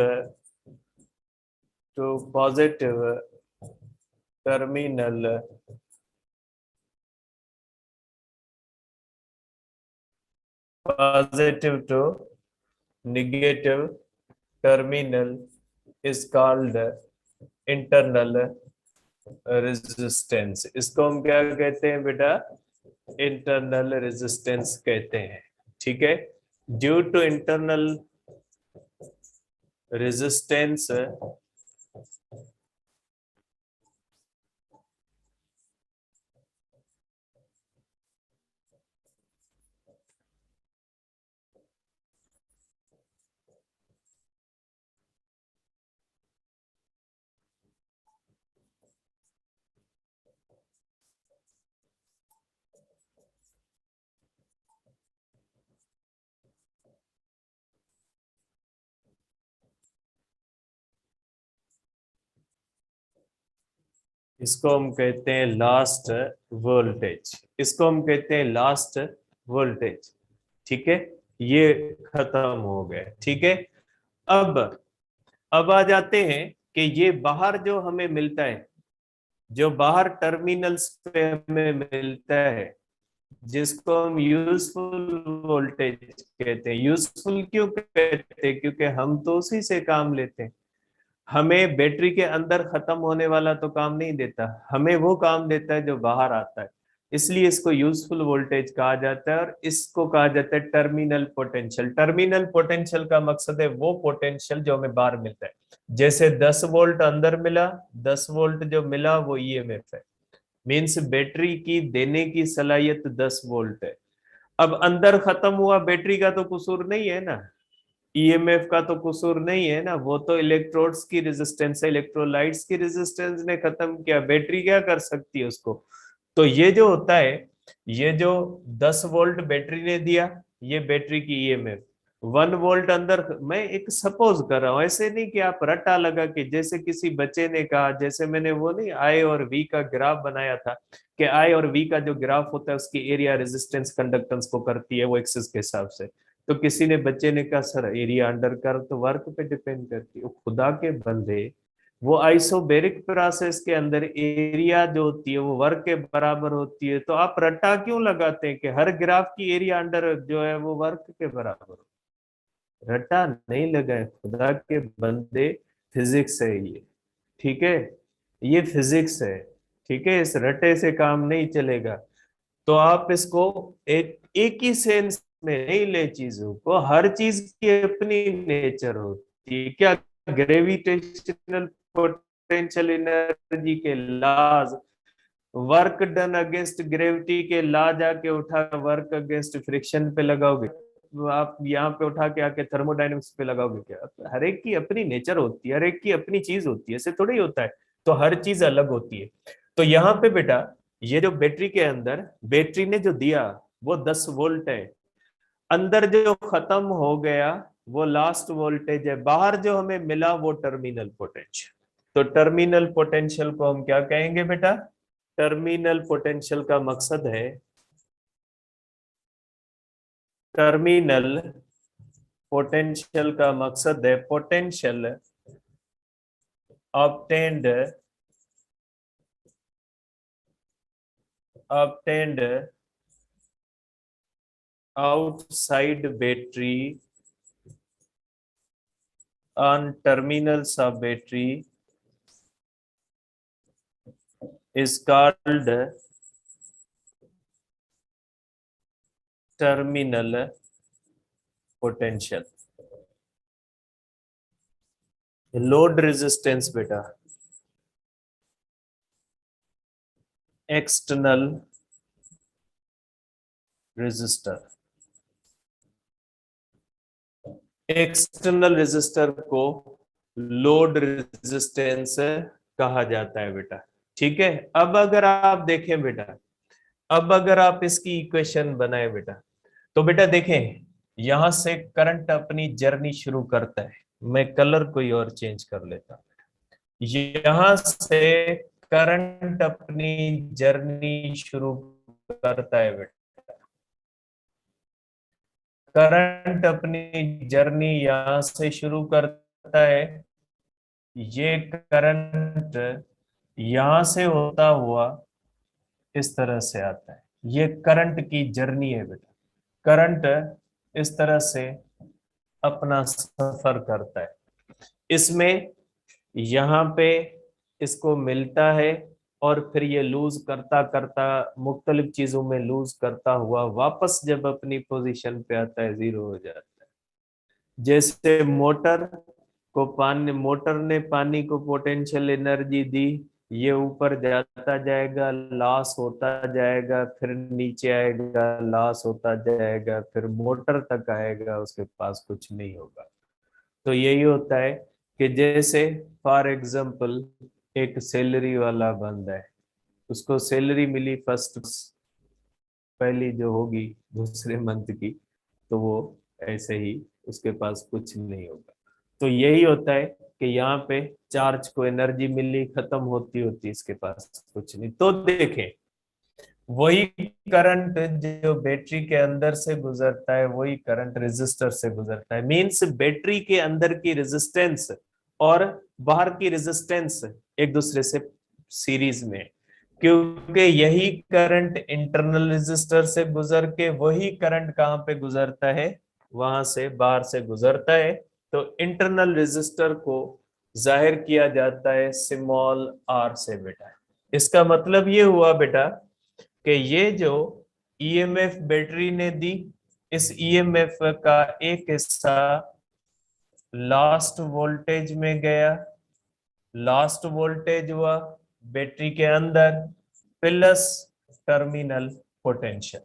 to positive terminal positive to negative terminal is called internal resistance। इसको हम क्या कहते हैं बेटा, इंटरनल रेजिस्टेंस कहते हैं। ठीक है, ड्यू टू इंटरनल रेजिस्टेंस इसको हम कहते हैं लास्ट वोल्टेज, इसको हम कहते हैं लास्ट वोल्टेज। ठीक है, ये खत्म हो गया। ठीक है, अब अब आ जाते हैं कि ये बाहर जो हमें मिलता है, जो बाहर टर्मिनल्स पे हमें मिलता है, जिसको हम यूजफुल वोल्टेज कहते हैं। यूजफुल क्यों कहते हैं, क्योंकि हम तो उसी से काम लेते हैं। हमें बैटरी के अंदर खत्म होने वाला तो काम नहीं देता, हमें वो काम देता है जो बाहर आता है। इसलिए इसको यूजफुल वोल्टेज कहा जाता है और इसको कहा जाता है टर्मिनल पोटेंशियल। टर्मिनल पोटेंशियल का मकसद है वो पोटेंशियल जो हमें बाहर मिलता है। जैसे 10 वोल्ट अंदर मिला, 10 वोल्ट जो मिला वो ईएमएफ है। मीन्स बैटरी की देने की सलाहियत 10 वोल्ट है। अब अंदर खत्म हुआ, बैटरी का तो कसूर नहीं है ना, ईएमएफ का तो कसूर नहीं है ना, वो तो इलेक्ट्रोड्स की रेजिस्टेंस है, इलेक्ट्रोलाइट्स की रेजिस्टेंस ने खत्म किया, बैटरी क्या कर सकती है उसको। तो ये जो होता है, ये जो 10 वोल्ट बैटरी ने दिया, ये बैटरी की ईएमएफ 1 वोल्ट अंदर। मैं एक सपोज कर रहा हूं, ऐसे नहीं कि आप रट्टा लगा के, जैसे किसी बच्चे ने कहा, जैसे मैंने वो नहीं आई और वी का ग्राफ बनाया था, कि आई और वी का जो ग्राफ होता है उसकी एरिया रेजिस्टेंस कंडक्टेंस को करती है वो एक्सिस के हिसाब से। तो किसी ने, बच्चे ने कहा सर एरिया अंडर कर्व तो वर्क पे डिपेंड करती है। वो खुदा के बंदे, वो आइसोबेरिक प्रोसेस के अंदर एरिया जो होती है वो वर्क के बराबर होती है, तो आप रट्टा क्यों लगाते हैं कि हर ग्राफ की एरिया अंडर जो है वो वर्क के बराबर हो। रट्टा नहीं लगाए खुदा के बंदे, फिजिक्स है ये। ठीक है, ये फिजिक्स है। ठीक है, इस रट्टे से काम नहीं चलेगा। तो आप इसको एक एक ही सेंस में नहीं ले चीजों को, हर चीज की अपनी नेचर होती है। क्या ग्रेविटेशनल पोटेंशियल एनर्जी के laws, work done against gravity के लॉ जाके उठा वर्क अगेंस्ट फ्रिक्शन पे लगाओगे, तो आप यहाँ पे उठा के आके थर्मोडाइनमिक्स पे लगाओगे क्या। हर एक की अपनी नेचर होती है, हर एक की अपनी चीज होती है, ऐसे थोड़ा ही होता है। तो हर चीज अलग होती है। तो यहाँ पे बेटा, ये जो बैटरी के अंदर बैटरी ने जो दिया वो 10 वोल्ट है, अंदर जो खत्म हो गया वो लास्ट वोल्टेज है, बाहर जो हमें मिला वो टर्मिनल पोटेंशियल। तो टर्मिनल पोटेंशियल को हम क्या कहेंगे बेटा, टर्मिनल पोटेंशियल का मकसद है, टर्मिनल पोटेंशियल का मकसद है potential obtained obtained outside battery on terminals of battery is called terminal potential. Load resistance बेटा एक्सटर्नल रेजिस्टर, एक्सटर्नल रेजिस्टर को लोड रेजिस्टेंस कहा जाता है बेटा। ठीक है, अब अगर आप देखें बेटा, अब अगर आप इसकी इक्वेशन बनाए बेटा, तो बेटा देखें यहां से करंट अपनी जर्नी शुरू करता है। मैं कलर कोई और चेंज कर लेता हूं। यहां से करंट अपनी जर्नी शुरू करता है बेटा, करंट अपनी जर्नी यहां से शुरू करता है। ये करंट यहां से होता हुआ इस तरह से आता है। ये करंट की जर्नी है बेटा। करंट इस तरह से अपना सफर करता है। इसमें यहाँ पे इसको मिलता है और फिर ये लूज करता करता मुख्तलिफ चीजों में लूज करता हुआ वापस जब अपनी पोजीशन पे आता है, जीरो हो जाता है। जैसे मोटर ने पानी को पोटेंशियल एनर्जी दी, ये ऊपर जाता जाएगा, लॉस होता जाएगा, फिर नीचे आएगा, लॉस होता जाएगा, फिर मोटर तक आएगा, उसके पास कुछ नहीं होगा। तो यही होता है कि जैसे फॉर एग्जांपल एक सैलरी वाला बंदा है, उसको सैलरी मिली फर्स्ट, पहली जो होगी दूसरे मंथ की, तो वो ऐसे ही उसके पास कुछ नहीं होगा। तो यही होता है कि यहाँ पे चार्ज को एनर्जी मिली, खत्म होती होती इसके पास कुछ नहीं। तो देखें वही करंट जो बैटरी के अंदर से गुजरता है, वही करंट रेजिस्टर से गुजरता है। मींस बैटरी के अंदर की रेजिस्टेंस और बाहर की रेजिस्टेंस एक दूसरे से सीरीज में है। क्योंकि यही करंट इंटरनल रेजिस्टर से गुजर के वही करंट कहां पे गुजरता है, वहां से बाहर से गुजरता है। तो इंटरनल रेजिस्टर को जाहिर किया जाता है स्मॉल आर से बेटा। इसका मतलब ये हुआ बेटा कि ये जो ईएमएफ बैटरी ने दी, इस ईएमएफ का एक हिस्सा लास्ट वोल्टेज में गया, लास्ट वोल्टेज हुआ बैटरी के अंदर प्लस टर्मिनल पोटेंशियल।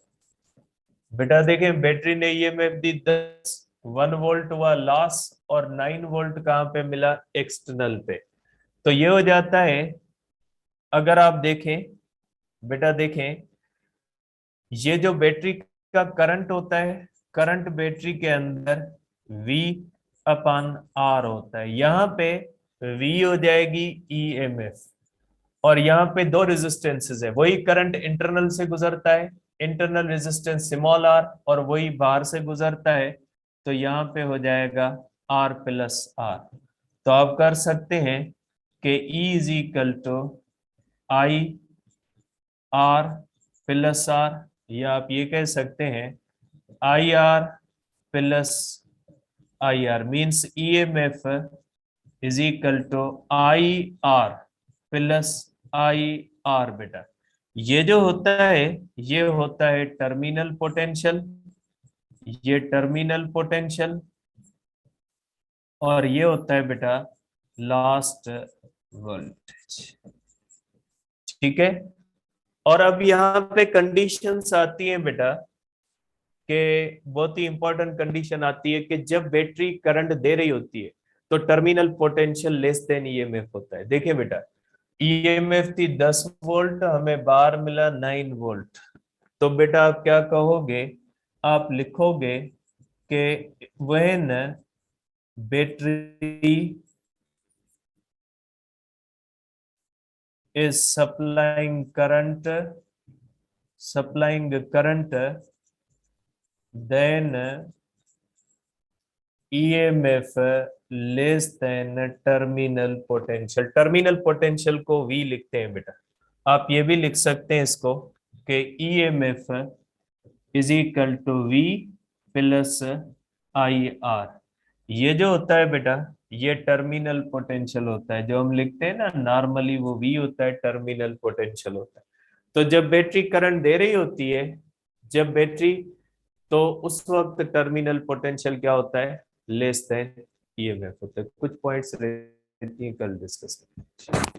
बेटा देखें बैटरी ने ईएमएफ दी 10, 1 वोल्ट हुआ लॉस, और 9 वोल्ट कहां पे मिला, एक्सटर्नल पे। तो ये हो जाता है, अगर आप देखें बेटा, देखें ये जो बैटरी का करंट होता है, करंट बैटरी के अंदर V अपान R होता है। यहाँ पे V हो जाएगी ईएमएफ, और यहाँ पे दो रेजिस्टेंसेस है, वही करंट इंटरनल से गुजरता है, इंटरनल रेजिस्टेंस स्मॉल r, और वही बाहर से गुजरता है, तो यहाँ पे हो जाएगा R प्लस R। तो आप कर सकते हैं कि E is equal to I R plus R, या आप ये कह सकते हैं I R plus I R. Means EMF is equal to I R plus I R बेटा। ये जो होता है ये होता है टर्मिनल पोटेंशियल, ये टर्मिनल पोटेंशियल, और ये होता है बेटा लास्ट वोल्टेज। ठीक है, और अब यहाँ पे कंडीशंस आती हैं बेटा, कि बहुत ही इंपॉर्टेंट कंडीशन आती है कि जब बैटरी करंट दे रही होती है तो terminal potential less than EMF होता है। देखिए बेटा, ईएमएफ थी 10 वोल्ट, हमें बाहर मिला 9 वोल्ट। तो बेटा आप क्या कहोगे, आप लिखोगे कि when battery is supplying current, then EMF less than terminal potential. Terminal potential को V लिखते हैं बेटा। आप ये भी लिख सकते हैं इसको कि EMF is equal to V plus I R. ये जो होता है बेटा ये टर्मिनल पोटेंशियल होता है, जो हम लिखते हैं ना नॉर्मली वो V होता है, टर्मिनल पोटेंशियल होता है। तो जब बैटरी करंट दे रही होती है, जब बैटरी, तो उस वक्त टर्मिनल पोटेंशियल क्या होता है, लेस देन ईएमएफ होता है। कुछ पॉइंट्स रहती हैं, कल डिस्कस करेंगे।